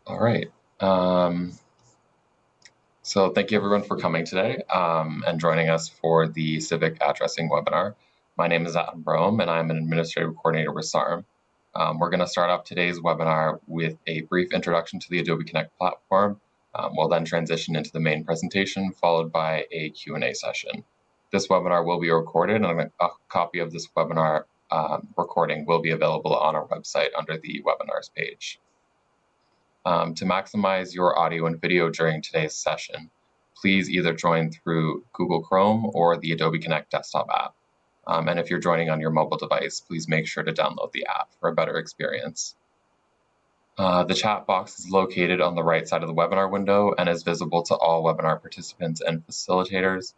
All right. So thank you everyone for coming today and joining us for the Civic Addressing webinar. My name is Adam Brome and I'm an Administrative Coordinator with SARM. We're going to start off today's webinar with a brief introduction to the Adobe Connect platform. We'll then transition into the main presentation, followed by a Q&A session. This webinar will be recorded, and a copy of this webinar recording will be available on our website under the webinars page. To maximize your audio and video during today's session, please either join through Google Chrome or the Adobe Connect desktop app. And if you're joining on your mobile device, please make sure to download the app for a better experience. The chat box is located on the right side of the webinar window and is visible to all webinar participants and facilitators.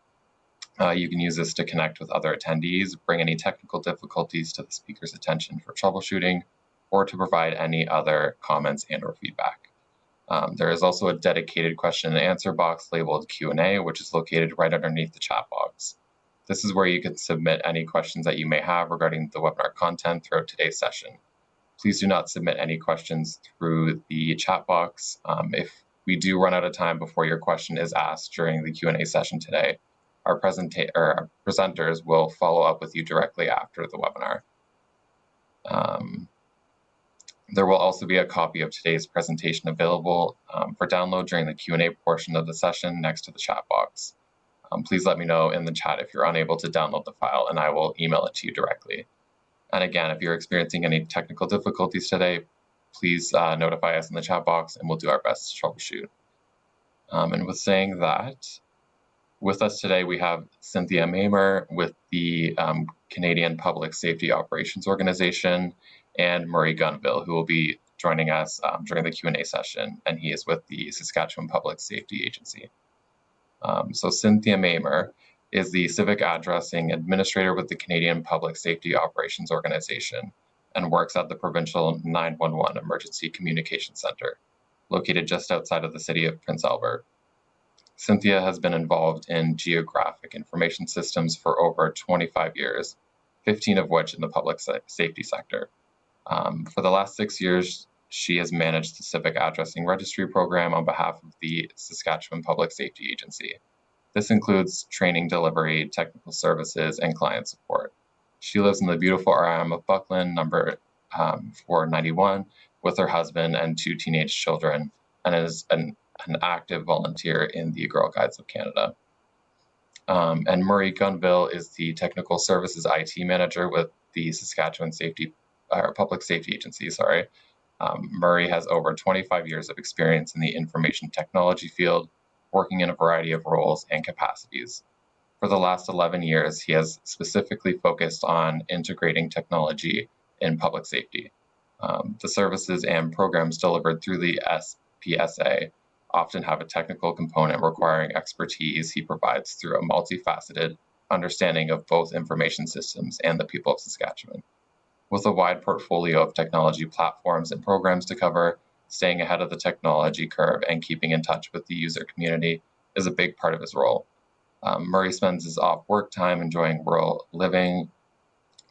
You can use this to connect with other attendees, bring any technical difficulties to the speaker's attention for troubleshooting, or to provide any other comments and or feedback. There is also a dedicated question and answer box labeled Q&A, which is located right underneath the chat box. This is where you can submit any questions that you may have regarding the webinar content throughout today's session. Please do not submit any questions through the chat box. If we do run out of time before your question is asked during the Q&A session today, our presenters will follow up with you directly after the webinar. There will also be a copy of today's presentation available for download during the Q&A portion of the session next to the chat box. Please let me know in the chat if you're unable to download the file, and I will email it to you directly. And again, if you're experiencing any technical difficulties today, please notify us in the chat box and we'll do our best to troubleshoot. And with saying that, with us today we have Cynthia Mamer with the Canadian Public Safety Operations Organization, and Murray Gunville, who will be joining us during the Q&A session, and he is with the Saskatchewan Public Safety Agency. So Cynthia Mamer is the Civic Addressing Administrator with the Canadian Public Safety Operations Organization and works at the Provincial 911 Emergency Communication Center, located just outside of the city of Prince Albert. Cynthia has been involved in geographic information systems for over 25 years, 15 of which in the public safety sector. For the last 6 years, she has managed the Civic Addressing Registry program on behalf of the Saskatchewan Public Safety Agency. This includes training delivery, technical services, and client support. She lives in the beautiful RM of Buckland, number 491, with her husband and 2 teenage children, and is an active volunteer in the Girl Guides of Canada. And Murray Gunville is the Technical Services IT Manager with the Saskatchewan Public Safety Agency. Murray has over 25 years of experience in the information technology field, working in a variety of roles and capacities. For the last 11 years, he has specifically focused on integrating technology in public safety. The services and programs delivered through the SPSA often have a technical component requiring expertise he provides through a multifaceted understanding of both information systems and the people of Saskatchewan. With a wide portfolio of technology platforms and programs to cover, staying ahead of the technology curve and keeping in touch with the user community is a big part of his role. Murray spends his off-work time enjoying rural living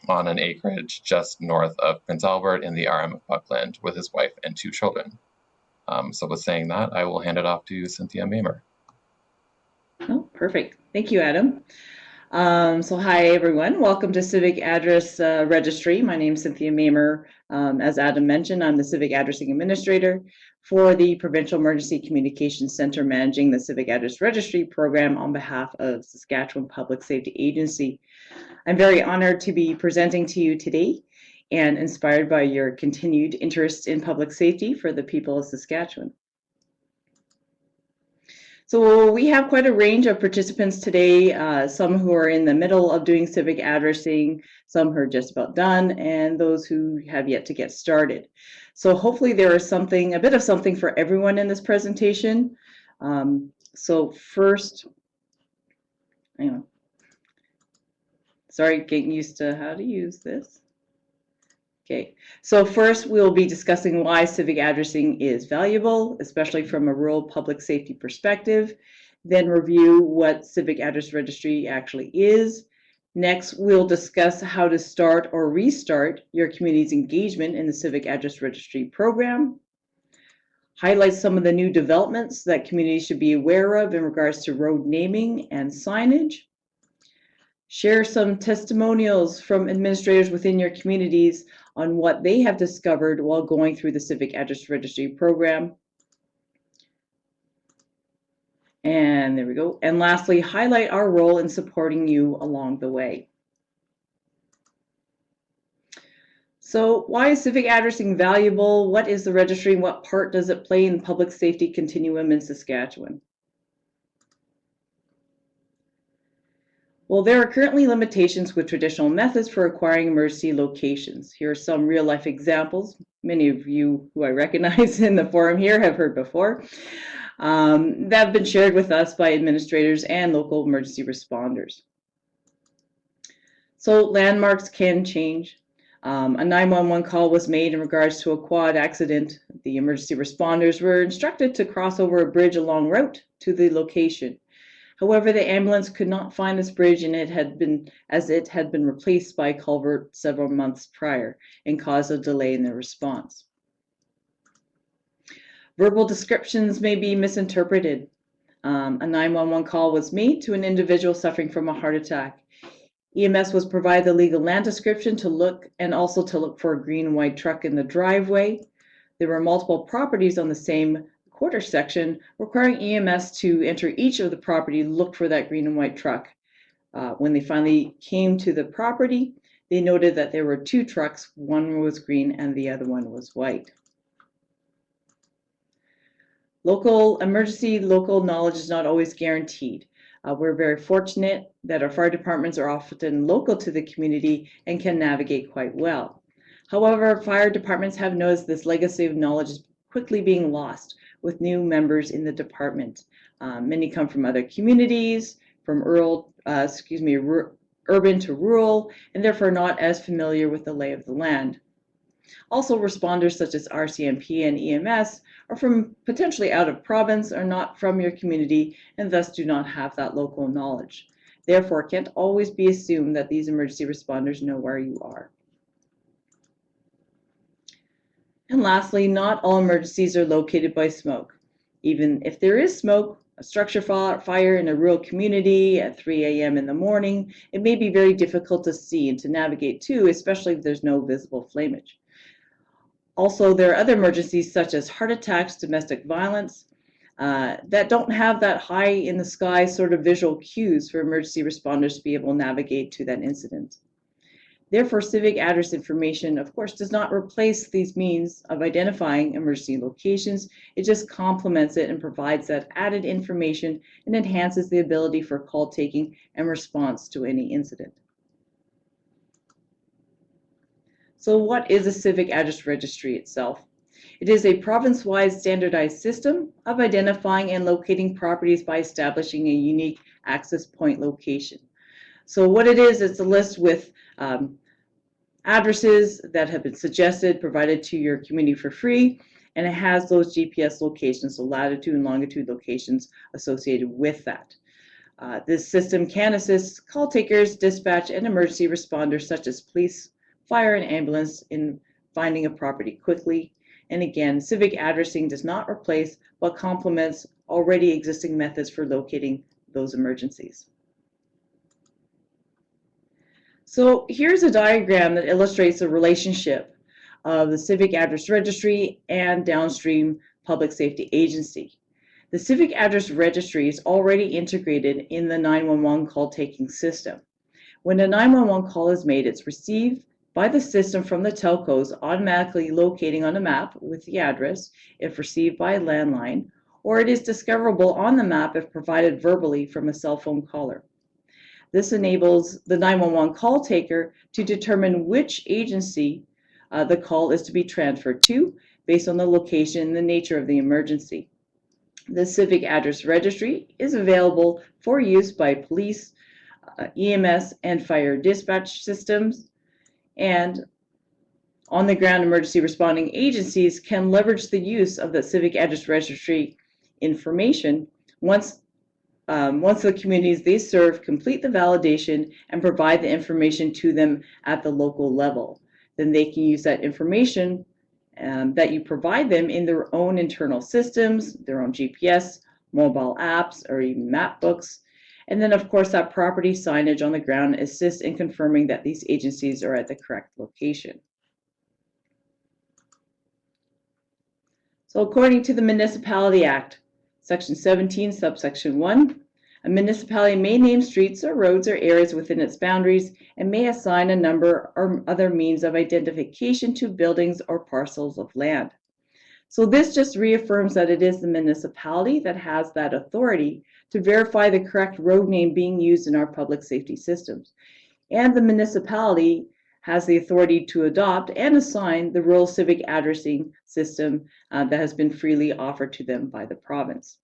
on an acreage just north of Prince Albert in the RM of Buckland with his wife and 2 children. So with saying that, I will hand it off to Cynthia Mamer. Oh, perfect. Thank you, Adam. So hi, everyone. Welcome to Civic Address Registry. My name is Cynthia Mamer. As Adam mentioned, I'm the Civic Addressing Administrator for the Provincial Emergency Communications Center, managing the Civic Address Registry program on behalf of Saskatchewan Public Safety Agency. I'm very honored to be presenting to you today and inspired by your continued interest in public safety for the people of Saskatchewan. So we have quite a range of participants today, some who are in the middle of doing civic addressing, some who are just about done, and those who have yet to get started. So hopefully there is a bit of something for everyone in this presentation. So first, sorry, getting used to how to use this. Okay, so first we'll be discussing why civic addressing is valuable, especially from a rural public safety perspective. Then review what Civic Address Registry actually is. Next, we'll discuss how to start or restart your community's engagement in the Civic Address Registry program. highlights some of the new developments that communities should be aware of in regards to road naming and signage, share some testimonials from administrators within your communities on what they have discovered while going through the Civic Address Registry program. And there we go. And lastly, highlight our role in supporting you along the way. So why is civic addressing valuable? What is the registry and what part does it play in the public safety continuum in Saskatchewan? Well, there are currently limitations with traditional methods for acquiring emergency locations. Here are some real-life examples. Many of you who I recognize in the forum here have heard before. That have been shared with us by administrators and local emergency responders. So landmarks can change. A 911 call was made in regards to a quad accident. The emergency responders were instructed to cross over a bridge along route to the location. However, the ambulance could not find this bridge, and it had been replaced by a culvert several months prior and caused a delay in their response. Verbal descriptions may be misinterpreted. A 911 call was made to an individual suffering from a heart attack. EMS was provided the legal land description to look for a green and white truck in the driveway. There were multiple properties on the same quarter section, requiring EMS to enter each of the property, look for that green and white truck. When they finally came to the property, they noted that there were two trucks. One was green and the other one was white. Local knowledge is not always guaranteed. We're very fortunate that our fire departments are often local to the community and can navigate quite well. However, fire departments have noticed this legacy of knowledge is quickly being lost with new members in the department. Many come from other communities, from urban to rural, and therefore not as familiar with the lay of the land. Also, responders such as RCMP and EMS are from potentially out of province, or not from your community, and thus do not have that local knowledge. Therefore, it can't always be assumed that these emergency responders know where you are. And lastly, not all emergencies are located by smoke. Even if there is smoke, a structure fire in a rural community at 3 a.m. in the morning, it may be very difficult to see and to navigate to, especially if there's no visible flammage. Also, there are other emergencies such as heart attacks, domestic violence, that don't have that high in the sky sort of visual cues for emergency responders to be able to navigate to that incident. Therefore, civic address information, of course, does not replace these means of identifying emergency locations. It just complements it and provides that added information and enhances the ability for call taking and response to any incident. So what is a civic address registry itself? It is a province-wide standardized system of identifying and locating properties by establishing a unique access point location. So what it is, it's a list with addresses that have been suggested, provided to your community for free, and it has those GPS locations, so latitude and longitude locations associated with that. This system can assist call takers, dispatch, and emergency responders such as police, fire, and ambulance in finding a property quickly. And again, civic addressing does not replace but complements already existing methods for locating those emergencies. So here's a diagram that illustrates the relationship of the Civic Address Registry and downstream public safety agency. The Civic Address Registry is already integrated in the 911 call taking system. When a 911 call is made, it's received by the system from the telcos, automatically locating on a map with the address if received by a landline, or it is discoverable on the map if provided verbally from a cell phone caller. This enables the 911 call taker to determine which agency the call is to be transferred to based on the location and the nature of the emergency. The Civic Address Registry is available for use by police, EMS, and fire dispatch systems, and on-the-ground emergency responding agencies can leverage the use of the Civic Address Registry information once the communities they serve complete the validation and provide the information to them at the local level. Then they can use that information that you provide them in their own internal systems, their own GPS, mobile apps, or even map books. And then, of course, that property signage on the ground assists in confirming that these agencies are at the correct location. So according to the Municipality Act, Section 17, subsection 1, a municipality may name streets or roads or areas within its boundaries and may assign a number or other means of identification to buildings or parcels of land. So this just reaffirms that it is the municipality that has that authority to verify the correct road name being used in our public safety systems. And the municipality has the authority to adopt and assign the rural civic addressing system that has been freely offered to them by the province.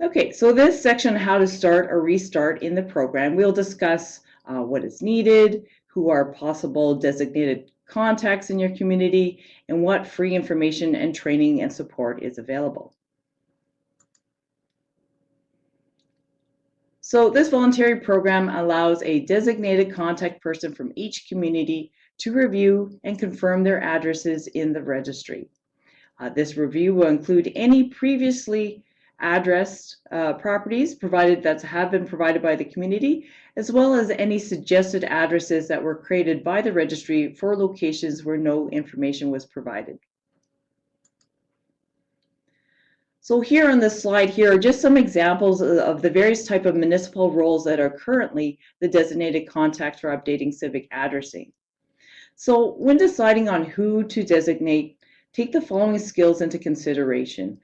Okay, so this section, how to start or restart in the program, we'll discuss what is needed, who are possible designated contacts in your community, and what free information and training and support is available. So this voluntary program allows a designated contact person from each community to review and confirm their addresses in the registry. This review will include any previously addressed properties that have been provided by the community, as well as any suggested addresses that were created by the registry for locations where no information was provided. So here on this slide here are just some examples of the various type of municipal roles that are currently the designated contact for updating civic addressing. So when deciding on who to designate, take the following skills into consideration.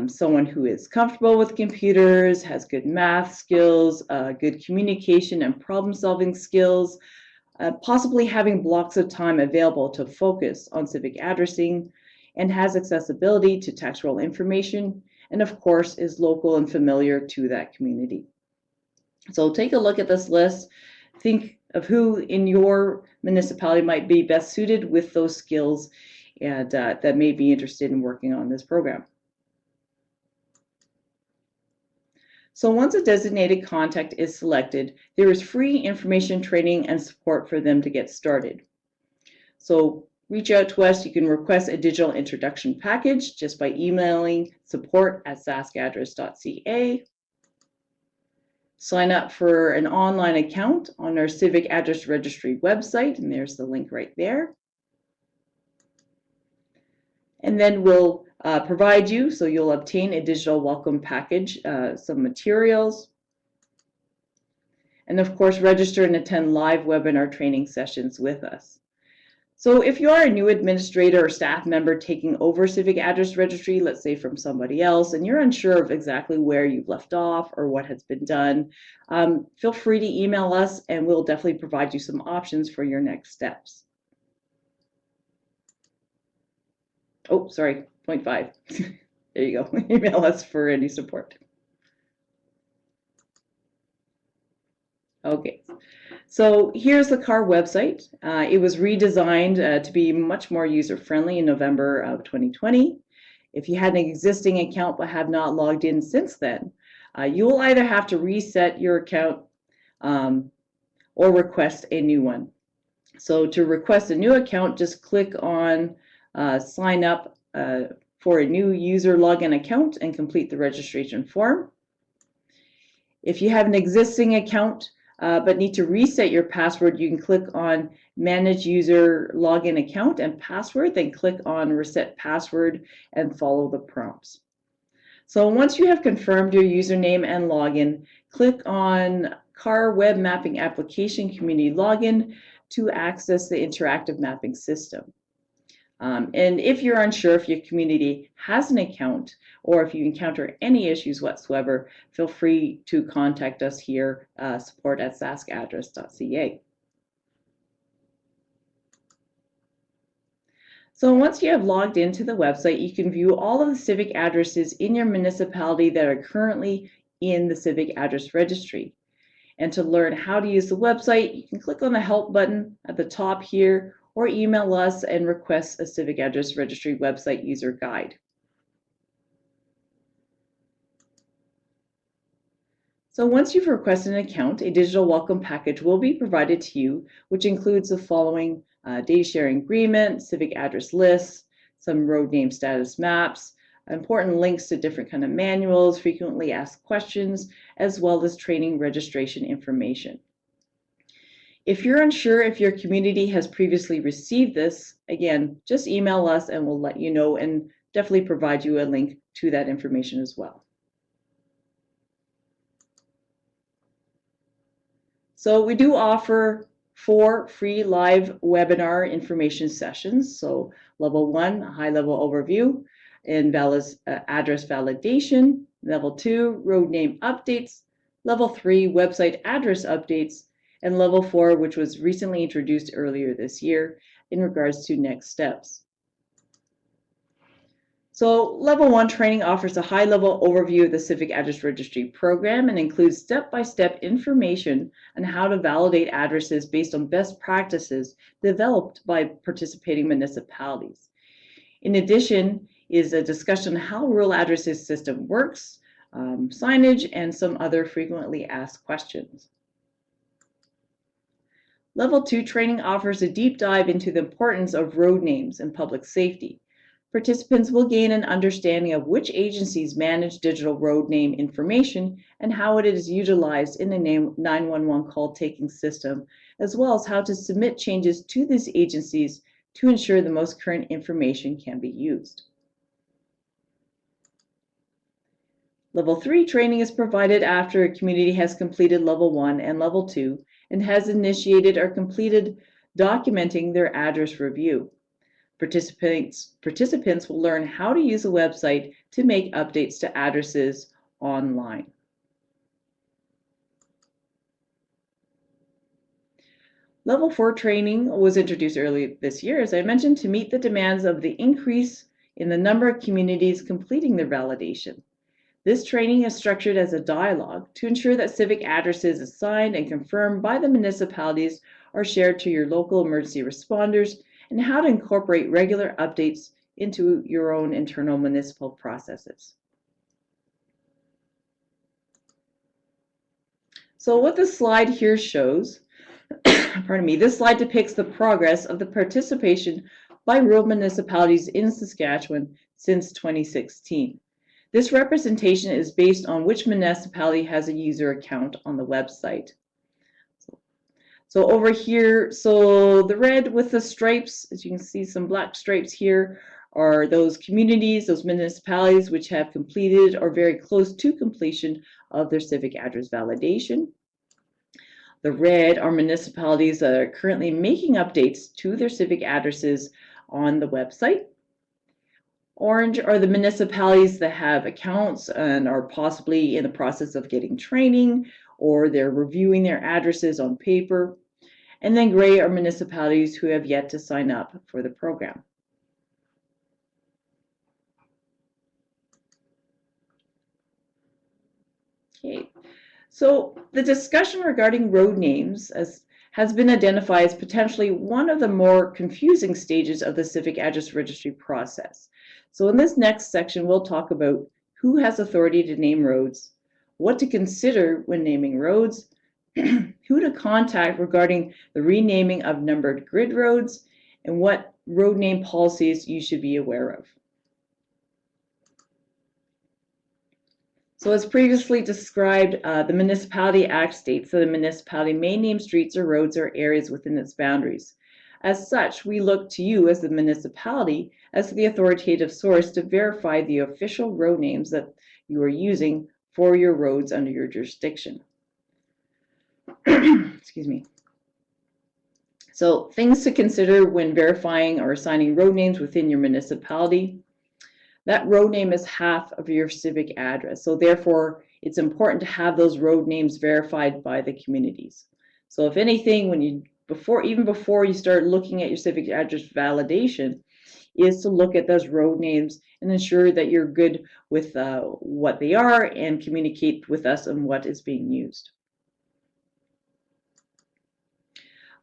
Someone who is comfortable with computers, has good math skills, good communication and problem-solving skills, possibly having blocks of time available to focus on civic addressing, and has accessibility to tax roll information, and of course is local and familiar to that community. So take a look at this list. Think of who in your municipality might be best suited with those skills and that may be interested in working on this program. So once a designated contact is selected, there is free information, training, and support for them to get started. So reach out to us. You can request a digital introduction package just by emailing support@saskaddress.ca. Sign up for an online account on our Civic Address Registry website, and there's the link right there. And then we'll provide you, so you'll obtain a digital welcome package, some materials, and of course register and attend live webinar training sessions with us. So if you are a new administrator or staff member taking over Civic Address Registry, let's say from somebody else, and you're unsure of exactly where you've left off or what has been done, feel free to email us and we'll definitely provide you some options for your next steps. Oh, sorry, point 5. There you go. Email us for any support. Okay. So here's the CAR website. It was redesigned to be much more user-friendly in November of 2020. If you had an existing account but have not logged in since then, you will either have to reset your account or request a new one. So to request a new account, just click on sign up for a new user login account and complete the registration form. If you have an existing account but need to reset your password, you can click on Manage User Login Account and Password, then click on Reset Password and follow the prompts. So once you have confirmed your username and login, click on CAR Web Mapping Application Community Login to access the interactive mapping system. And if you're unsure if your community has an account or if you encounter any issues whatsoever, feel free to contact us here, support@saskaddress.ca. So once you have logged into the website, you can view all of the civic addresses in your municipality that are currently in the Civic Address Registry. And to learn how to use the website, you can click on the Help button at the top here, or email us and request a Civic Address Registry website user guide. So once you've requested an account, a digital welcome package will be provided to you, which includes the following data sharing agreement, civic address lists, some road name status maps, important links to different kind of manuals, frequently asked questions, as well as training registration information. If you're unsure if your community has previously received this, again, just email us and we'll let you know and definitely provide you a link to that information as well. So we do offer 4 free live webinar information sessions. So level 1, a high-level overview and address validation. Level 2, road name updates. Level 3, website address updates. And level 4, which was recently introduced earlier this year in regards to next steps. So level 1 training offers a high-level overview of the Civic Address Registry program and includes step-by-step information on how to validate addresses based on best practices developed by participating municipalities. In addition is a discussion on how rural addresses system works, signage, and some other frequently asked questions. Level 2 training offers a deep dive into the importance of road names and public safety. Participants will gain an understanding of which agencies manage digital road name information and how it is utilized in the 911 call taking system, as well as how to submit changes to these agencies to ensure the most current information can be used. Level 3 training is provided after a community has completed Level 1 and Level 2 and has initiated or completed documenting their address review. Participants will learn how to use a website to make updates to addresses online. Level 4 training was introduced earlier this year, as I mentioned, to meet the demands of the increase in the number of communities completing their validation. This training is structured as a dialogue to ensure that civic addresses assigned and confirmed by the municipalities are shared to your local emergency responders and how to incorporate regular updates into your own internal municipal processes. So what this slide here shows, pardon me, this slide depicts the progress of the participation by rural municipalities in Saskatchewan since 2016. This representation is based on which municipality has a user account on the website. So over here, so the red with the stripes, as you can see some black stripes here, are those communities, those municipalities which have completed or very close to completion of their civic address validation. The red are municipalities that are currently making updates to their civic addresses on the website. Orange are the municipalities that have accounts and are possibly in the process of getting training, or they're reviewing their addresses on paper. And then gray are municipalities who have yet to sign up for the program. Okay, so the discussion regarding road names has been identified as potentially one of the more confusing stages of the Civic Address Registry process. So in this next section, we'll talk about who has authority to name roads, what to consider when naming roads, who to contact regarding the renaming of numbered grid roads, and what road name policies you should be aware of. So as previously described, the Municipality Act states that a municipality may name streets or roads or areas within its boundaries. As such, we look to you as the municipality as the authoritative source to verify the official road names that you are using for your roads under your jurisdiction. Excuse me. So things to consider when verifying or assigning road names within your municipality. That road name is half of your civic address. So therefore, it's important to have those road names verified by the communities. So if anything, when you even before you start looking at your civic address validation, is to look at those road names and ensure that you're good with what they are and communicate with us on what is being used.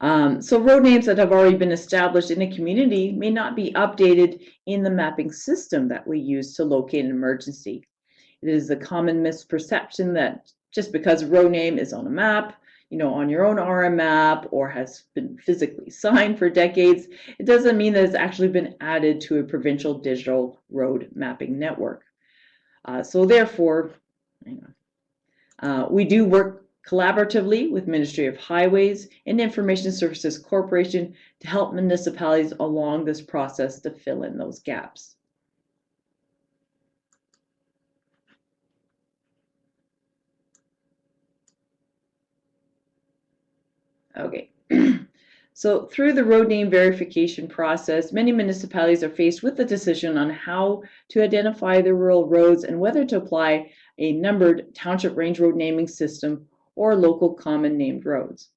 So road names that have already been established in a community may not be updated in the mapping system that we use to locate an emergency. It is a common misperception that Just because a road name is on a map, on your own RM map, or has been physically signed for decades, it doesn't mean that it's actually been added to a provincial digital road mapping network. So therefore, we do work collaboratively with Ministry of Highways and Information Services Corporation to help municipalities along this process to fill in those gaps. Okay. So through the road name verification process, many municipalities are faced with the decision on how to identify their rural roads and whether to apply a numbered township range road naming system or local common named roads.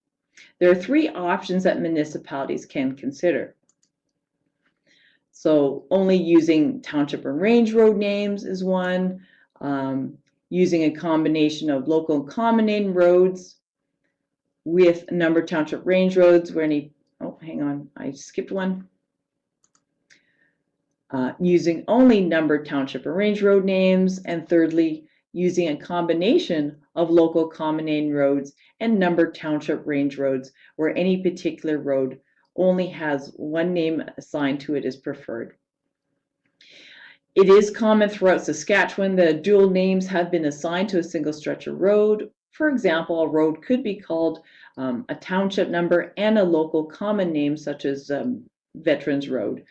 There are three options that municipalities can consider. So only using township and range road names is one, using a combination of local and common name roads with numbered township range roads where any, oh, hang on, I skipped one. Using only numbered township and range road names, and thirdly, using a combination of local common name roads and numbered township range roads where any particular road only has one name assigned to it is preferred. It is common throughout Saskatchewan that dual names have been assigned to a single stretch of road. For example, a road could be called a township number and a local common name such as Veterans Road.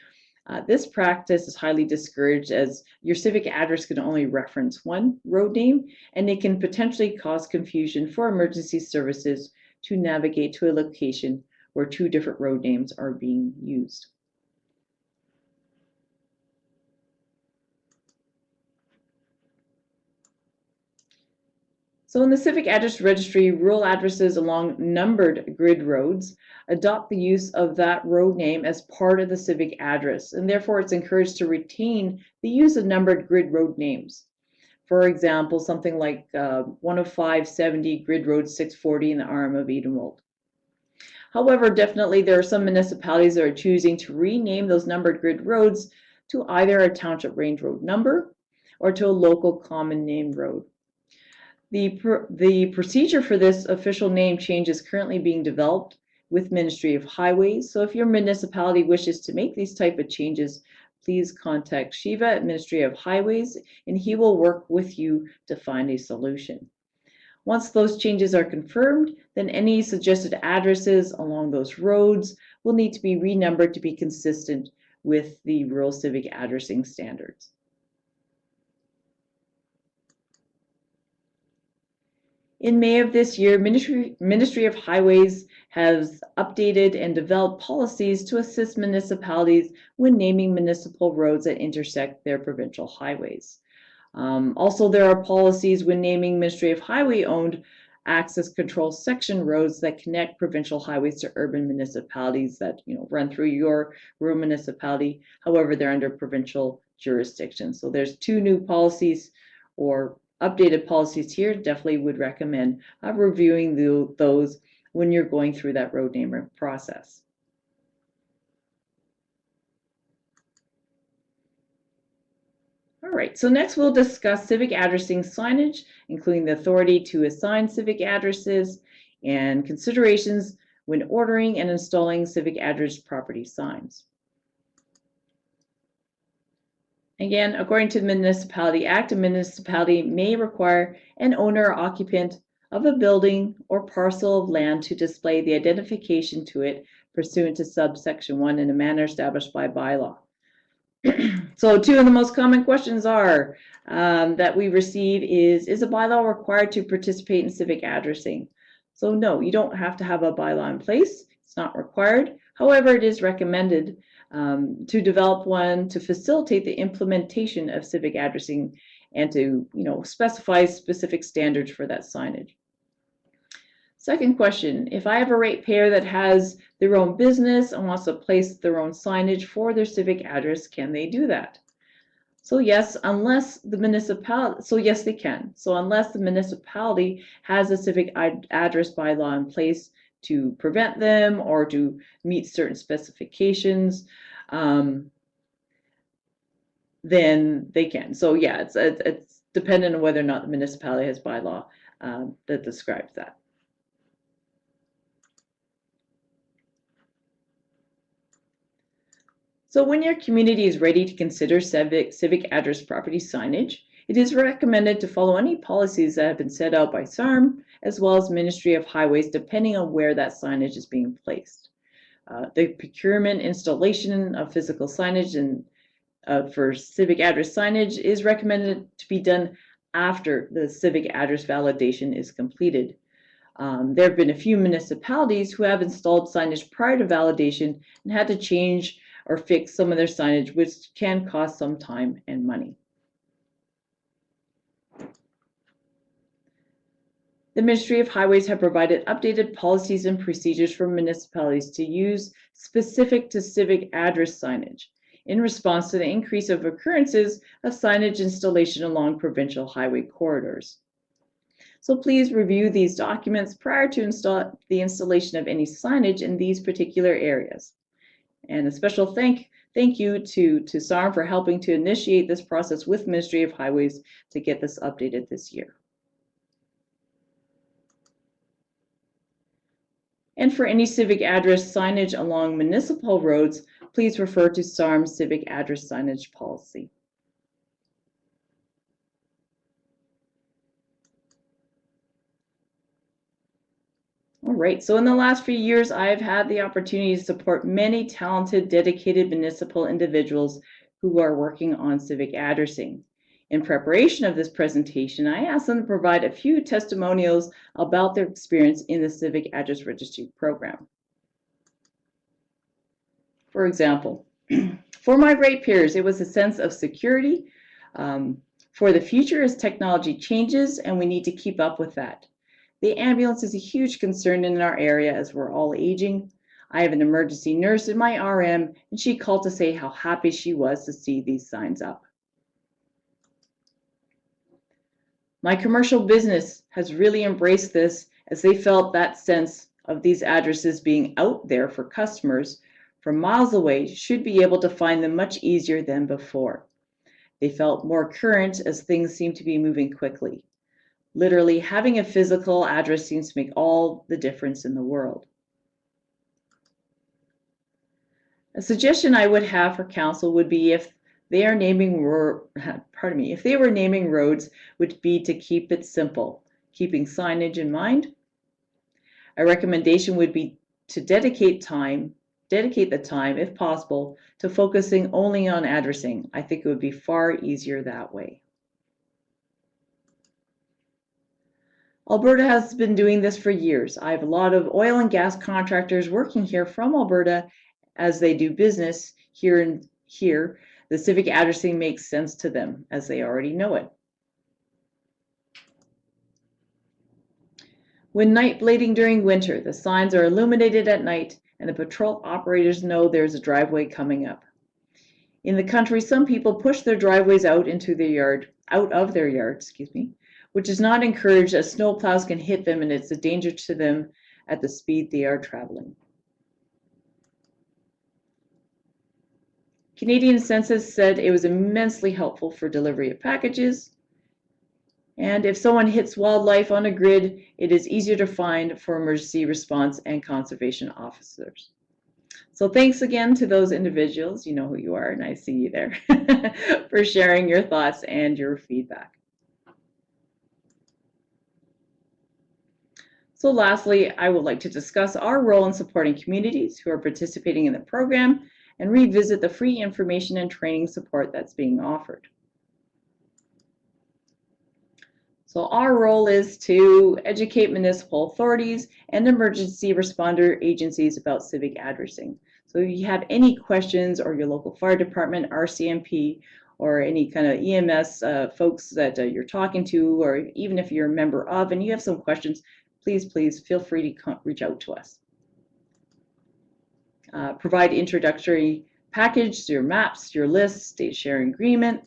This practice is highly discouraged as your civic address can only reference one road name, and it can potentially cause confusion for emergency services to navigate to a location where two different road names are being used. So in the Civic Address Registry, rural addresses along numbered grid roads adopt the use of that road name as part of the civic address, and therefore it's encouraged to retain the use of numbered grid road names. For example, something like 10570 Grid Road 640 in the RM of Edenwold. However, definitely there are some municipalities that are choosing to rename those numbered grid roads to either a township range road number or to a local common name road. The procedure for this official name change is currently being developed with Ministry of Highways. So if your municipality wishes to make these type of changes, please contact Shiva at Ministry of Highways and he will work with you to find a solution. Once those changes are confirmed, then any suggested addresses along those roads will need to be renumbered to be consistent with the rural civic addressing standards. In May of this year, Ministry of Highways has updated and developed policies to assist municipalities when naming municipal roads that intersect their provincial highways. Also, there are policies when naming Ministry of Highway-owned access control section roads that connect provincial highways to urban municipalities that run through your rural municipality. However, they're under provincial jurisdiction. So there's two new policies or updated policies here. Definitely would recommend reviewing those when you're going through that road namer process. All right, so next we'll discuss civic addressing signage, including the authority to assign civic addresses and considerations when ordering and installing civic address property signs. Again, according to the Municipality Act, a municipality may require an owner or occupant of a building or parcel of land to display the identification to it pursuant to subsection 1 in a manner established by bylaw. So two of the most common questions are that we receive is a bylaw required to participate in civic addressing? So no, you don't have to have a bylaw in place. It's not required. However, it is recommended to develop one to facilitate the implementation of civic addressing and to specify specific standards for that signage. Second question, if I have a ratepayer that has their own business and wants to place their own signage for their civic address, can they do that? So yes, unless the municipality, so yes, they can. So unless the municipality has a civic address bylaw in place to prevent them or to meet certain specifications, then they can. So yeah, it's dependent on whether or not the municipality has bylaw that describes that. So when your community is ready to consider civic address property signage, it is recommended to follow any policies that have been set out by SARM as well as Ministry of Highways, depending on where that signage is being placed. The procurement, installation of physical signage and for civic address signage is recommended to be done after the civic address validation is completed. There have been a few municipalities who have installed signage prior to validation and had to change or fix some of their signage, which can cost some time and money. The Ministry of Highways have provided updated policies and procedures for municipalities to use specific to civic address signage in response to the increase of occurrences of signage installation along provincial highway corridors. So please review these documents prior to the installation of any signage in these particular areas. And a special thank you to SARM for helping to initiate this process with Ministry of Highways to get this updated this year. And for any civic address signage along municipal roads, please refer to SARM's civic address signage policy. All right, so in the last few years, I've had the opportunity to support many talented, dedicated municipal individuals who are working on civic addressing. In preparation of this presentation, I asked them to provide a few testimonials about their experience in the Civic Address Registry program. For example, for my ratepayers, it was a sense of security for the future as technology changes, and we need to keep up with that. The ambulance is a huge concern in our area as we're all aging. I have an emergency nurse in my RM, and she called to say how happy she was to see these signs up. My commercial business has really embraced this as they felt that sense of these addresses being out there for customers from miles away should be able to find them much easier than before. They felt more current as things seem to be moving quickly. Literally, having a physical address seems to make all the difference in the world. A suggestion I would have for council would be if they are naming, if they were naming roads, would be to keep it simple, keeping signage in mind. A recommendation would be to dedicate the time, if possible, to focusing only on addressing. I think it would be far easier that way. Alberta has been doing this for years. I have a lot of oil and gas contractors working here from Alberta as they do business here. The civic addressing makes sense to them as they already know it. When night blading during winter, the signs are illuminated at night and the patrol operators know there's a driveway coming up. In the country, some people push their driveways out of their yard, which is not encouraged as snow plows can hit them and it's a danger to them at the speed they are traveling. Canadian Census said it was immensely helpful for delivery of packages. And if someone hits wildlife on a grid, it is easier to find for emergency response and conservation officers. So thanks again to those individuals, you know who you are, and I see you there, for sharing your thoughts and your feedback. So lastly, I would like to discuss our role in supporting communities who are participating in the program and revisit the free information and training support that's being offered. So our role is to educate municipal authorities and emergency responder agencies about civic addressing. So if you have any questions, or your local fire department, RCMP, or any kind of EMS folks that you're talking to, or even if you're a member of and you have some questions, please feel free to reach out to us. Provide introductory package, your maps, your lists, data sharing agreement.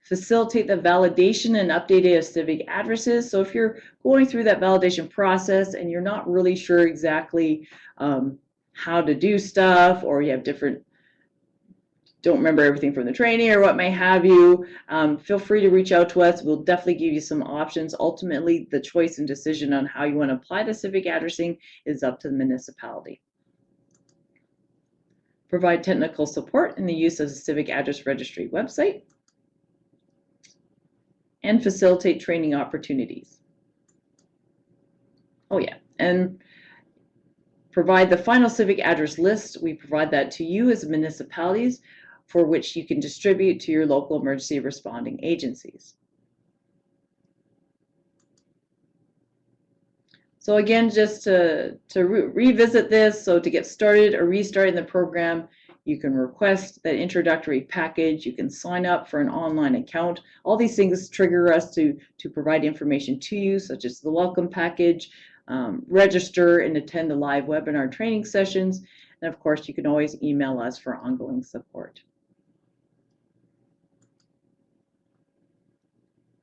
Facilitate the validation and updating of civic addresses. So if you're going through that validation process and you're not really sure exactly how to do stuff, or you have different don't remember everything from the training or what may have you, feel free to reach out to us. We'll definitely give you some options. Ultimately, the choice and decision on how you want to apply the civic addressing is up to the municipality. Provide technical support in the use of the Civic Address Registry website, and facilitate training opportunities. Oh yeah, and provide the final civic address list. We provide that to you as municipalities, for which you can distribute to your local emergency responding agencies. So again, just to revisit this, so to get started or restarting the program, you can request that introductory package, you can sign up for an online account. All these things trigger us to provide information to you, such as the welcome package, register and attend the live webinar training sessions, and of course you can always email us for ongoing support.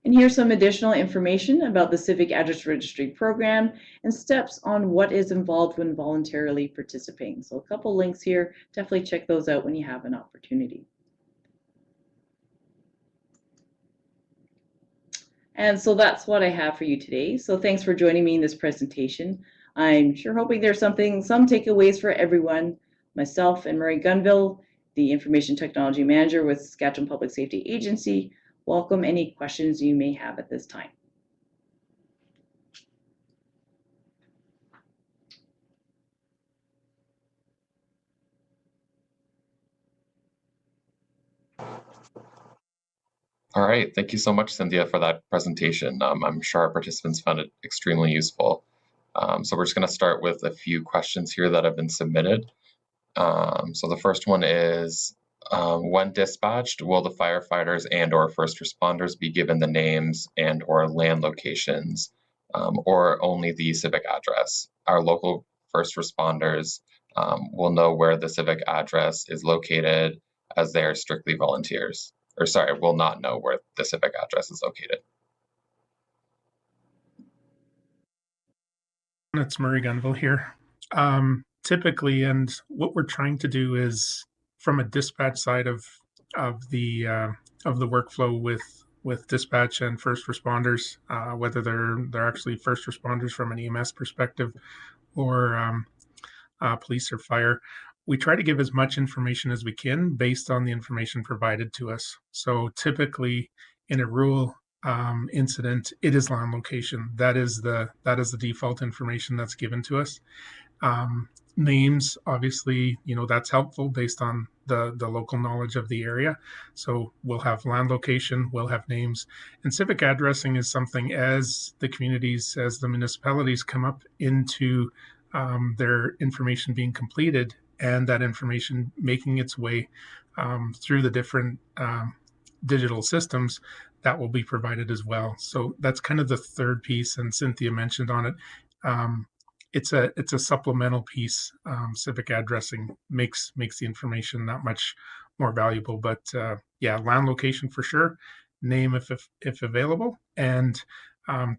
And here's some additional information about the Civic Address Registry program and steps on what is involved when voluntarily participating. So a couple links here, definitely check those out when you have an opportunity. And so that's what I have for you today. So thanks for joining me in this presentation. I'm sure hoping there's some takeaways for everyone. Myself and Marie Gunville, the Information Technology Manager with Saskatchewan Public Safety Agency, welcome any questions you may have at this time. All right, thank you so much, Cynthia, for that presentation. I'm sure our participants found it extremely useful. So we're just going to start with a few questions here that have been submitted. So the first one is, when dispatched, will the firefighters and or first responders be given the names and or land locations, or only the civic address? Our local first responders will know where the civic address is located, as they are strictly volunteers. Or sorry, will not know where the civic address is located. It's Murray Gunville here. Typically, and what we're trying to do is, from a dispatch side of the workflow with dispatch and first responders, whether they're actually first responders from an EMS perspective or police or fire, we try to give as much information as we can based on the information provided to us. So typically, in a rural incident, it is land location. That is the default information that's given to us. Names, obviously, that's helpful based on the local knowledge of the area. So we'll have land location, we'll have names, and civic addressing is something, as the communities, as the municipalities come up into their information being completed, and that information making its way through the different digital systems, that will be provided as well. So that's kind of the third piece, and Cynthia mentioned on it. It's a supplemental piece. Civic addressing makes the information that much more valuable. But yeah, land location for sure, name if available, and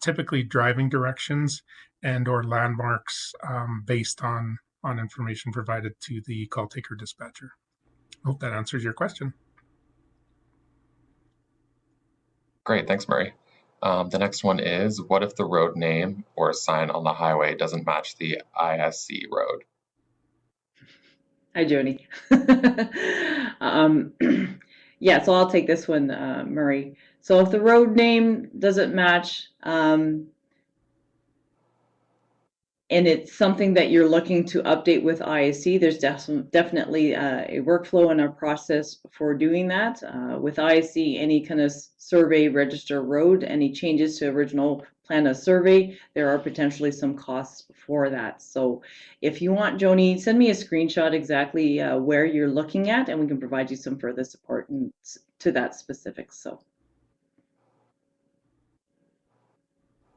typically driving directions and or landmarks based on information provided to the call taker dispatcher. Hope that answers your question. Great, thanks, Murray. The next one is, what if the road name or sign on the highway doesn't match the ISC road? Hi, Joni. Yeah, so I'll take this one, Murray. So if the road name doesn't match, and it's something that you're looking to update with ISC, there's definitely a workflow and a process for doing that. With ISC, any kind of survey, register road, any changes to original plan of survey, there are potentially some costs for that. So if you want, Joni, send me a screenshot exactly where you're looking at, and we can provide you some further support to that specifics. So.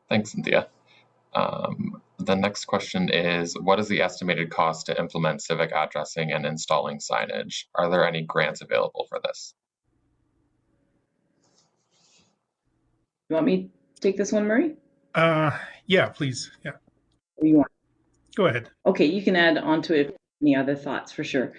Thanks, Cynthia. The next question is, what is the estimated cost to implement civic addressing and installing signage? Are there any grants available for this? You want me to take this one, Murray? Yeah, please. Yeah. Or you want? Go ahead. Okay, you can add onto it any other thoughts for sure.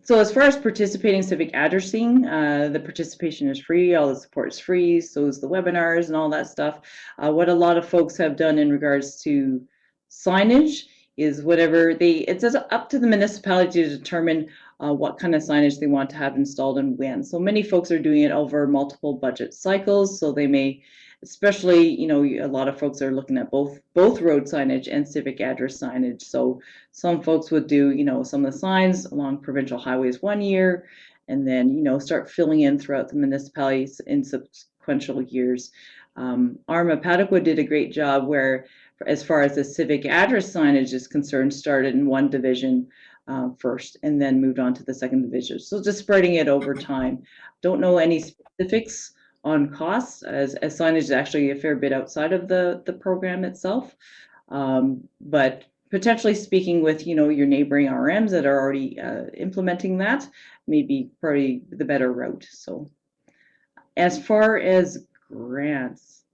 So as far as participating civic addressing, the participation is free, all the support is free, so is the webinars and all that stuff. What a lot of folks have done in regards to signage is whatever it's up to the municipality to determine what kind of signage they want to have installed and when. So many folks are doing it over multiple budget cycles, so they may, especially, you know, a lot of folks are looking at both road signage and civic address signage. So some folks would do, you know, some of the signs along provincial highways one year, and then, you know, start filling in throughout the municipalities in sequential years. Arma Paddockwood did a great job where, as far as the civic address signage is concerned, started in one division first and then moved on to the second division. So just spreading it over time. Don't know any specifics on costs, as signage is actually a fair bit outside of the program itself. But potentially speaking with, you know, your neighboring RMs that are already implementing that may be probably the better route. So as far as grants,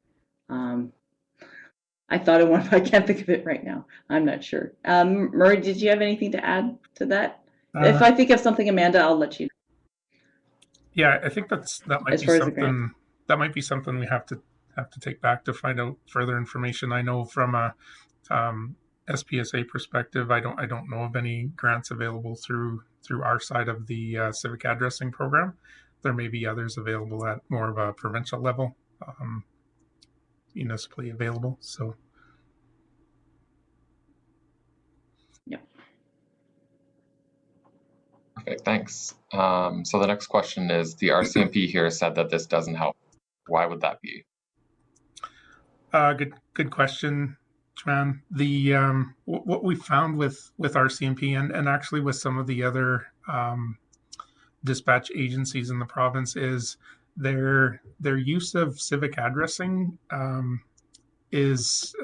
I thought of one, but I can't think of it right now. I'm not sure. Murray, did you have anything to add to that? If I think of something, Amanda, I'll let you know. Yeah, I think that might be something we have to take back to find out further information. I know from a SPSA perspective, I don't know of any grants available through our side of the civic addressing program. There may be others available at more of a provincial level, municipally available. So. Yep. Perfect, thanks. So the next question is, the RCMP here said that this doesn't help. Why would that be? Good question, Joanne. The what we found with RCMP and actually with some of the other dispatch agencies in the province is their use of civic addressing is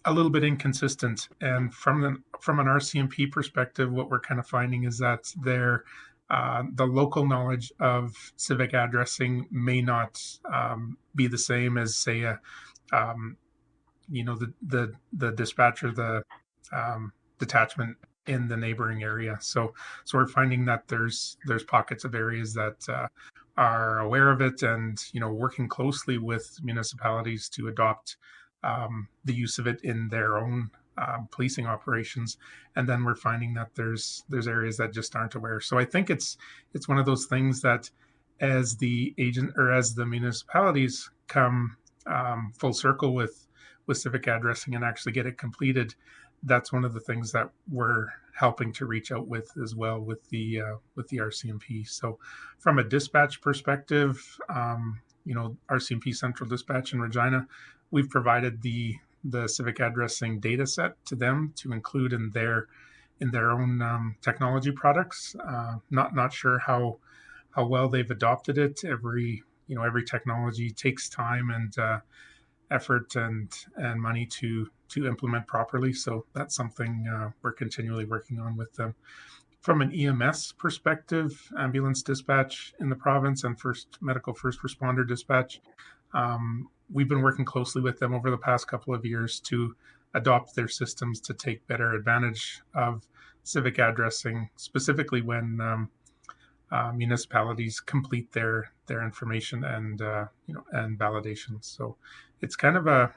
a little bit inconsistent. And from an RCMP perspective, what we're kind of finding is that the local knowledge of civic addressing may not be the same as, say, the dispatcher, the detachment in the neighboring area. So we're finding that there's pockets of areas that are aware of it, and working closely with municipalities to adopt the use of it in their own policing operations. And then we're finding that there's areas that just aren't aware. So I think it's one of those things that as the municipalities come full circle with civic addressing and actually get it completed, that's one of the things that we're helping to reach out with as well with the RCMP. So from a dispatch perspective, RCMP Central Dispatch in Regina, we've provided the civic addressing data set to them to include in their own technology products. Not sure how well they've adopted it. Every technology takes time and effort and money to implement properly. So that's something we're continually working on with them. From an EMS perspective, ambulance dispatch in the province and medical first responder dispatch, we've been working closely with them over the past couple of years to adopt their systems to take better advantage of civic addressing, specifically when municipalities complete their information and validations. So it's kind of a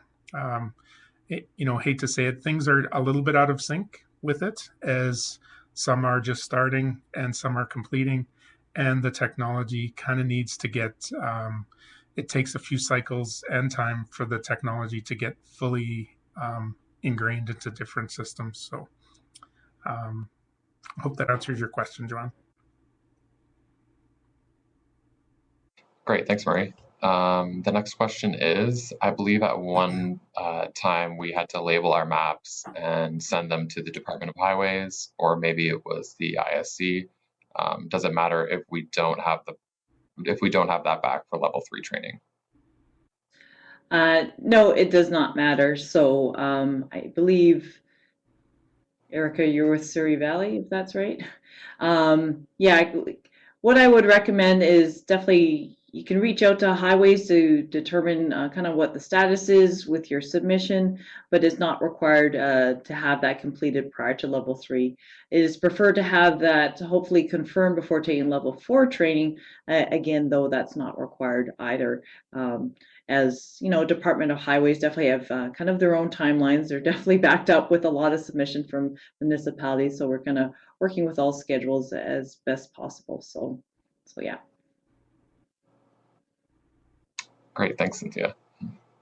hate to say it, things are a little bit out of sync with it, as some are just starting and some are completing, and the technology kind of needs to get it takes a few cycles and time for the technology to get fully ingrained into different systems. So I hope that answers your question, Joanne. Great, thanks, Murray. The next question is, I believe at one time we had to label our maps and send them to the Department of Highways, or maybe it was the ISC. Does it matter if we don't have that back for level 3 training? No, it does not matter. So I believe, Erica, you're with Surrey Valley, if that's right. Yeah, what I would recommend is definitely, you can reach out to Highways to determine kind of what the status is with your submission, but it's not required to have that completed prior to level 3. It is preferred to have that hopefully confirmed before taking level 4 training. Again, though, that's not required either. As you know, Department of Highways definitely have kind of their own timelines. They're definitely backed up with a lot of submission from municipalities, so we're kind of working with all schedules as best possible. So yeah. Great, thanks, Cynthia.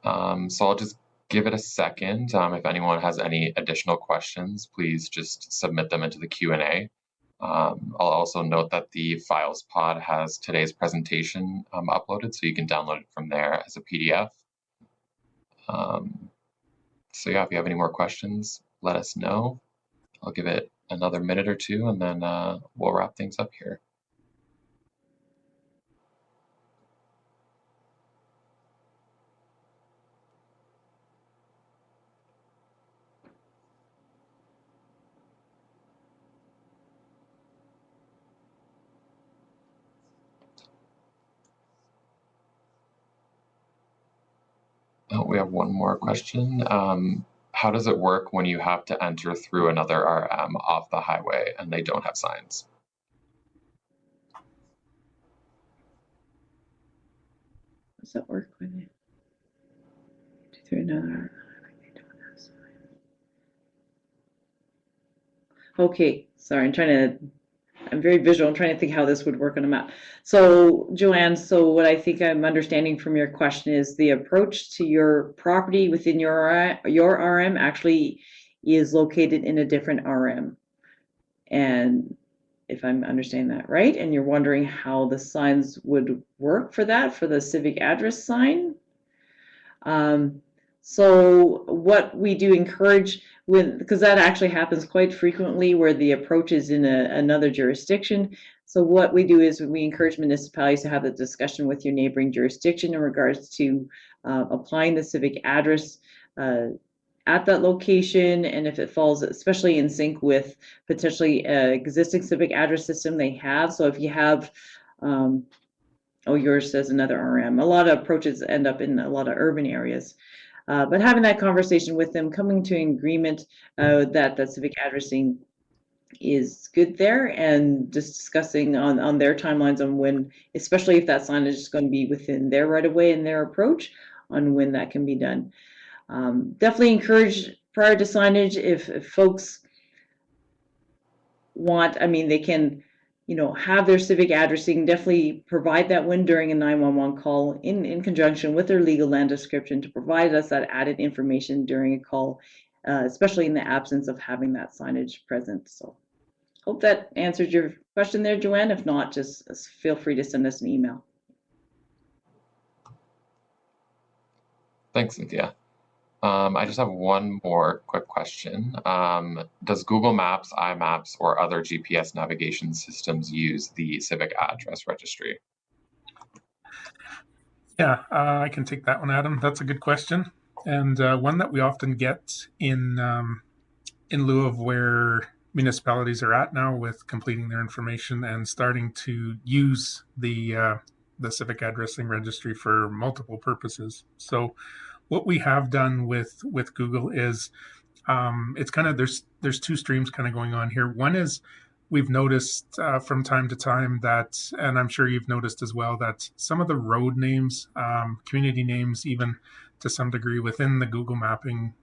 So I'll just give it a second. If anyone has any additional questions, please just submit them into the Q&A. I'll also note that the Files pod has today's presentation uploaded, so you can download it from there as a PDF. So yeah, if you have any more questions, let us know. I'll give it another minute or two, and then we'll wrap things up here. Oh, we have one more question. How does it work when you have to enter through another RM off the highway and they don't have signs? Does that work when you do through another? Okay, sorry, I'm very visual. I'm trying to think how this would work on a map. So Joanne, so what I think I'm understanding from your question is the approach to your property within your RM actually is located in a different RM. And if I'm understanding that right, and you're wondering how the signs would work for that, for the civic address sign. So what we do encourage, because that actually happens quite frequently where the approach is in another jurisdiction. So what we do is we encourage municipalities to have a discussion with your neighboring jurisdiction in regards to applying the civic address at that location, and if it falls especially in sync with potentially existing civic address system they have. So if you have yours says another RM. A lot of approaches end up in a lot of urban areas. But having that conversation with them, coming to an agreement that civic addressing is good there, and just discussing on their timelines on when, especially if that signage is going to be within their right of way and their approach, on when that can be done. Definitely encourage prior to signage if folks want, I mean, they can, you know, have their civic addressing, definitely provide that when during a 911 call in conjunction with their legal land description to provide us that added information during a call, especially in the absence of having that signage present. So hope that answered your question there, Joanne. If not, just feel free to send us an email. Thanks, Cynthia. I just have one more quick question. Does Google Maps, iMaps, or other GPS navigation systems use the Civic Address Registry? Yeah, I can take that one, Adam. That's a good question, and one that we often get in lieu of where municipalities are at now with completing their information and starting to use the Civic Addressing Registry for multiple purposes. So what we have done with Google is it's kind of there's two streams kind of going on here. One is we've noticed from time to time that, and I'm sure you've noticed as well, that some of the road names, community names, even to some degree within the Google mapping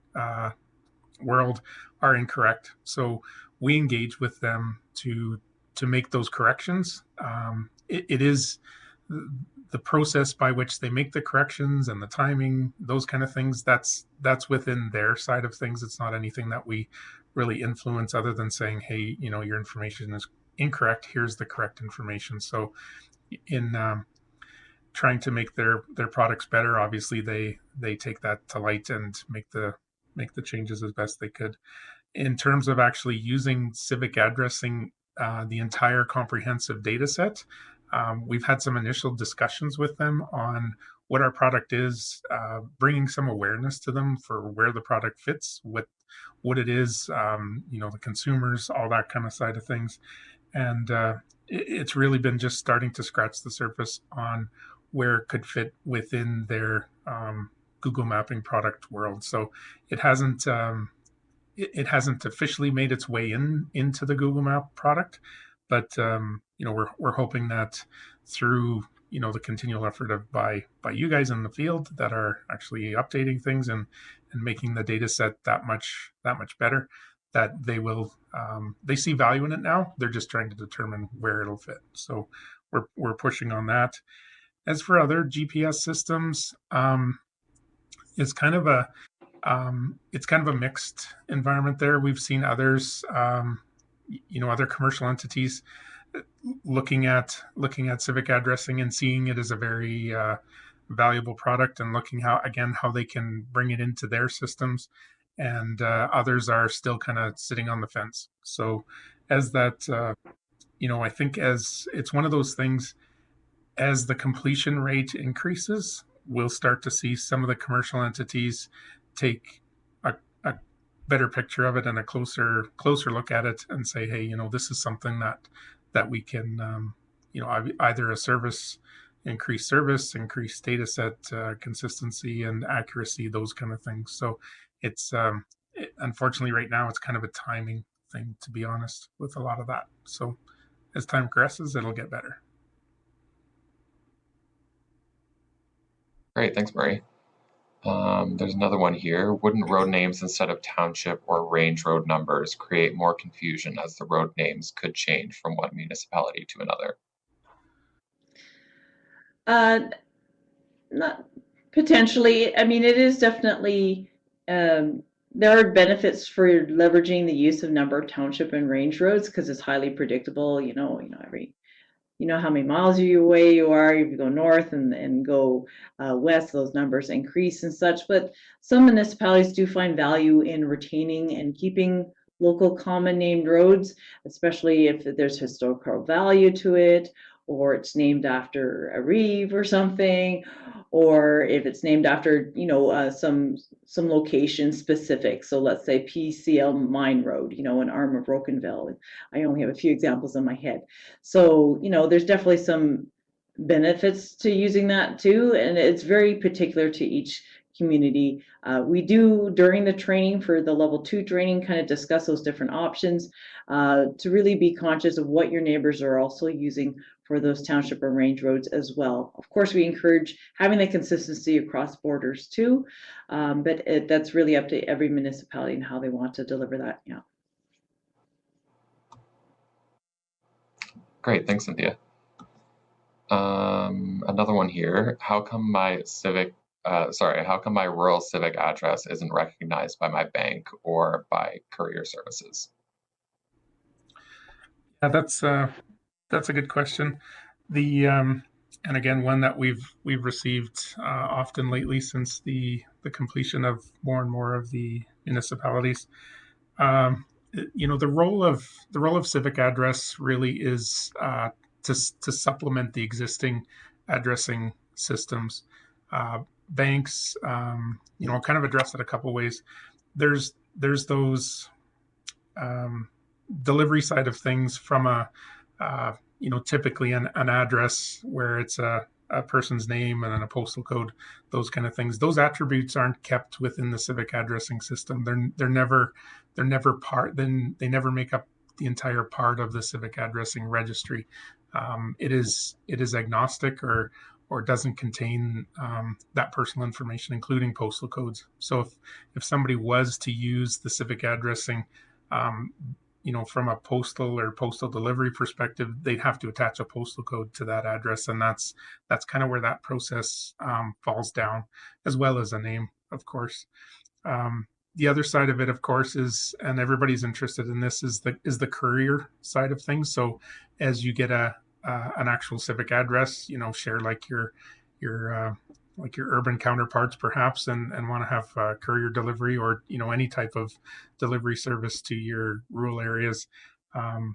world are incorrect. So we engage with them to make those corrections. It is the process by which they make the corrections and the timing, those kind of things, that's within their side of things. It's not anything that we really influence other than saying, hey, you know, your information is incorrect. Here's the correct information. So in trying to make their products better, obviously they take that to light and make the changes as best they could. In terms of actually using civic addressing the entire comprehensive data set, we've had some initial discussions with them on what our product is, bringing some awareness to them for where the product fits, what it is, you know, the consumers, all that kind of side of things. And it's really been just starting to scratch the surface on where it could fit within their Google Mapping product world. So it hasn't it hasn't officially made its way into the Google Map product, but we're hoping that through the continual effort of by you guys in the field that are actually updating things and making the data set that much better, that they see value in it now. They're just trying to determine where it'll fit. So we're pushing on that. As for other GPS systems, it's kind of a mixed environment there. We've seen others, other commercial entities looking at civic addressing and seeing it as a very valuable product, and looking how they can bring it into their systems, and others are still kind of sitting on the fence. So as that, I think as it's one of those things, as the completion rate increases, we'll start to see some of the commercial entities take a better picture of it and a closer look at it and say, hey, this is something that we can, either increase data set consistency and accuracy, those kind of things. So it's unfortunately right now it's kind of a timing thing, to be honest, with a lot of that. So as time progresses, it'll get better. Great, thanks, Murray. There's another one here. Wouldn't road names instead of township or range road numbers create more confusion, as the road names could change from one municipality to another? Not potentially. I mean, it is definitely, there are benefits for leveraging the use of number, township, and range roads because it's highly predictable. How many miles away you are. If you go north and go west, those numbers increase and such. But some municipalities do find value in retaining and keeping local common named roads, especially if there's historical value to it, or it's named after a reeve or something, or if it's named after some location specific. So let's say PCL Mine Road, an arm of Gunville. I only have a few examples in my head. So there's definitely some benefits to using that too, and it's very particular to each community. We do, during the training for the level 2 training, kind of discuss those different options to really be conscious of what your neighbors are also using for those township or range roads as well. Of course, we encourage having the consistency across borders too, but that's really up to every municipality and how they want to deliver that. Yeah. Great, thanks, Cynthia. Another one here. How come my rural civic address isn't recognized by my bank or by courier services? Yeah, that's a good question. And again, one that we've received often lately since the completion of more and more of the municipalities. The role of civic address really is to supplement the existing addressing systems. Banks, kind of address it a couple ways. There's those delivery side of things from typically an address where it's a person's name and then a postal code, those kind of things. Those attributes aren't kept within the civic addressing system. They're never part. Then they never make up the entire part of the civic addressing registry. It is agnostic or doesn't contain that personal information, including postal codes. So if somebody was to use the civic addressing, from a postal delivery perspective, they'd have to attach a postal code to that address, and that's kind of where that process falls down, as well as a name, of course. The other side of it, of course, is, and everybody's interested in this, is the courier side of things. So as you get an actual civic address, share like your urban counterparts perhaps, and want to have courier delivery or any type of delivery service to your rural areas. The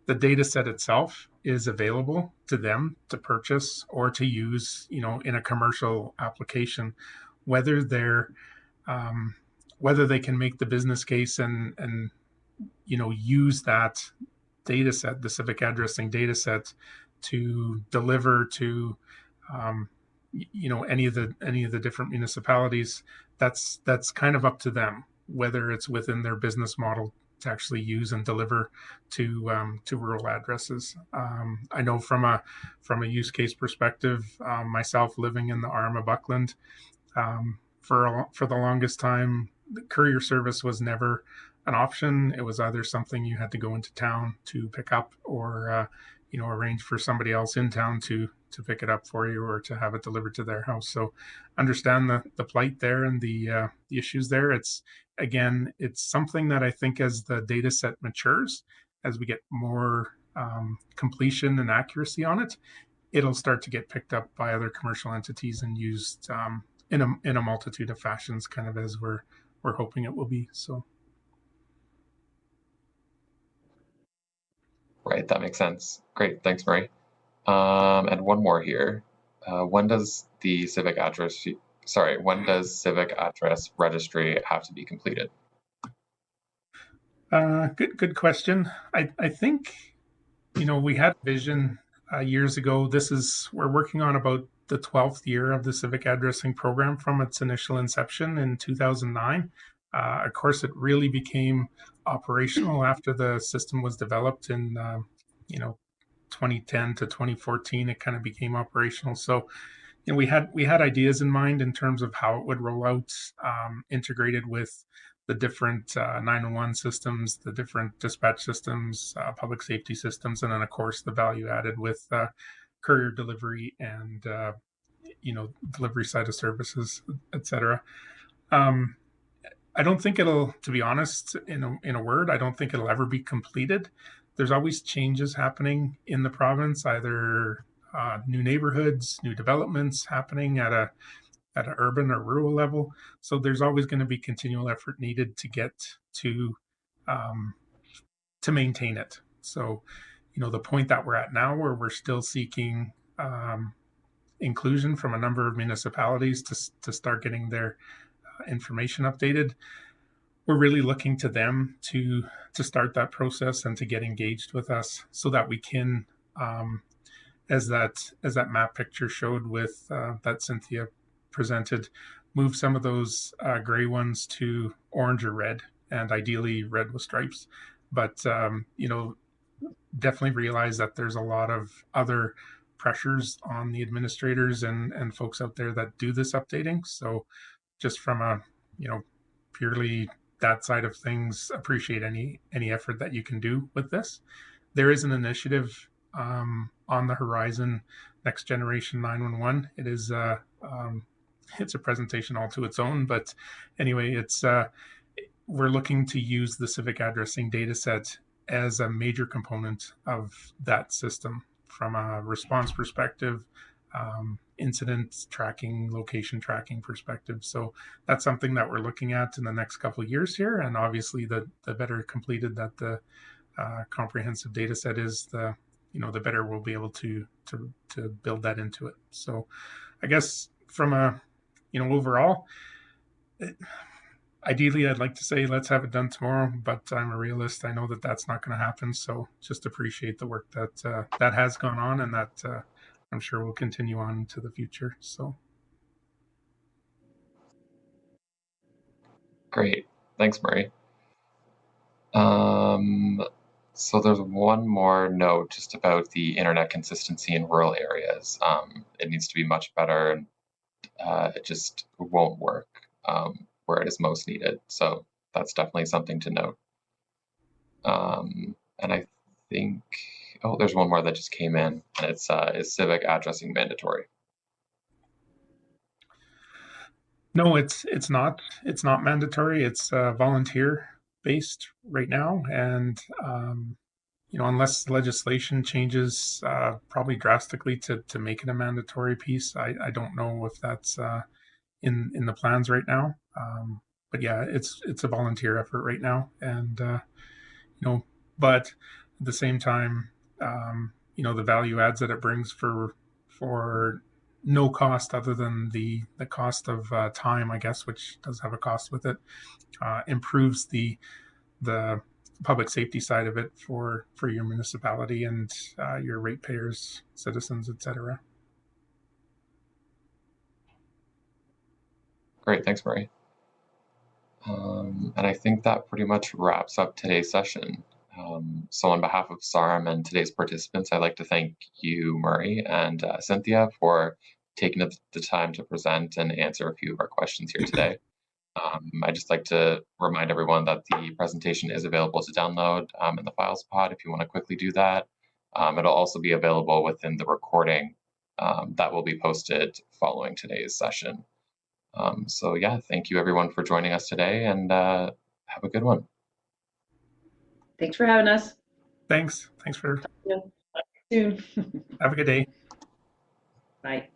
data set itself is available to them to purchase or to use in a commercial application, whether they can make the business case and use that data set, the civic addressing data set, to deliver to any of the different municipalities, that's kind of up to them whether it's within their business model to actually use and deliver to rural addresses. I know from a use case perspective, myself living in the Arm of Buckland, for the longest time, the courier service was never an option. It was either something you had to go into town to pick up, or arrange for somebody else in town to pick it up for you, or to have it delivered to their house. So understand the plight there and the issues there. It's something that I think as the data set matures, as we get more completion and accuracy on it, it'll start to get picked up by other commercial entities and used in a multitude of fashions, kind of as we're hoping it will be. So. Right, that makes sense. Great, thanks, Marie. And one more here. When does the Civic Address Registry have to be completed? Good question. I think, we had a vision years ago. We're working on about the 12th year of the civic addressing program from its initial inception in 2009. Of course, it really became operational after the system was developed in 2010 to 2014. It kind of became operational. So we had ideas in mind in terms of how it would roll out, integrated with the different 911 systems, the different dispatch systems, public safety systems, and then of course the value added with courier delivery and delivery side of services, etc. I don't think to be honest, in a word, I don't think it'll ever be completed. There's always changes happening in the province, either new neighborhoods, new developments happening at an urban or rural level. So there's always going to be continual effort needed to get to maintain it. So, the point that we're at now, where we're still seeking inclusion from a number of municipalities to start getting their information updated, we're really looking to them to start that process and to get engaged with us, so that we can, as that map picture showed with that Cynthia presented, move some of those gray ones to orange or red, and ideally red with stripes. But definitely realize that there's a lot of other pressures on the administrators and folks out there that do this updating. So just from a purely that side of things, appreciate any effort that you can do with this. There is an initiative on the horizon, Next Generation 911. It is it's a presentation all to its own, but anyway, we're looking to use the civic addressing data set as a major component of that system from a response perspective, incident tracking, location tracking perspective. So that's something that we're looking at in the next couple of years here. And obviously the better completed that the comprehensive data set is, the better we'll be able to build that into it. So I guess from a, overall, ideally, I'd like to say let's have it done tomorrow, but I'm a realist. I know that that's not going to happen. So just appreciate the work that has gone on, and that I'm sure will continue on into the future. So great, thanks, Murray. So there's one more note just about the internet consistency in rural areas. It needs to be much better, and it just won't work where it is most needed. So that's definitely something to note. And I think, there's one more that just came in, and it's is civic addressing mandatory? No, it's not. It's not mandatory. It's volunteer based right now, and unless legislation changes probably drastically to make it a mandatory piece, I don't know if that's in the plans right now. But yeah, it's a volunteer effort right now, and but at the same time, the value adds that it brings for no cost other than the cost of time, I guess, which does have a cost with it, improves the public safety side of it for your municipality and your ratepayers, citizens, etc. Great, thanks, Murray. And I think that pretty much wraps up today's session. So on behalf of SARM and today's participants, I'd like to thank you, Murray, and Cynthia for taking the time to present and answer a few of our questions here today. I'd just like to remind everyone that the presentation is available to download in the files pod if you want to quickly do that. It'll also be available within the recording that will be posted following today's session. So yeah, thank you everyone for joining us today, and have a good one. Thanks for having us. Thanks for Yeah. Soon. have a good day. Bye.